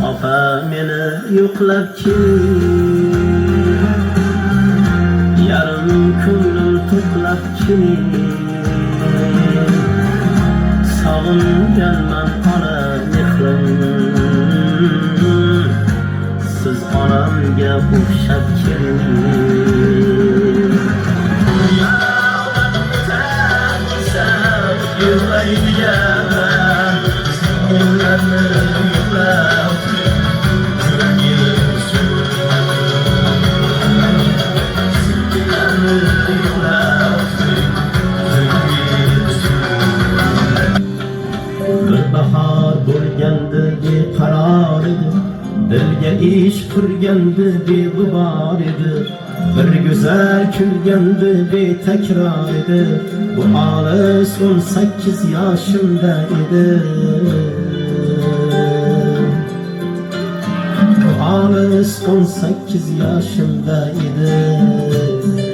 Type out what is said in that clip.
opa meni yo'qlab keling, yarim ko'nglim to'qlab keling. Sog'inganman ona mehrim, siz onamga o'xshab keling. Yig'laydigan yo'llarni yo'qlab, bir bahor bo'lganda beqaror edi, dilga ish qurganda beg'ubor edi, bir go'zal kulganda betakror edi. Bu olis 18 yoshimda edi. Bu olis 18 yoshimda edi.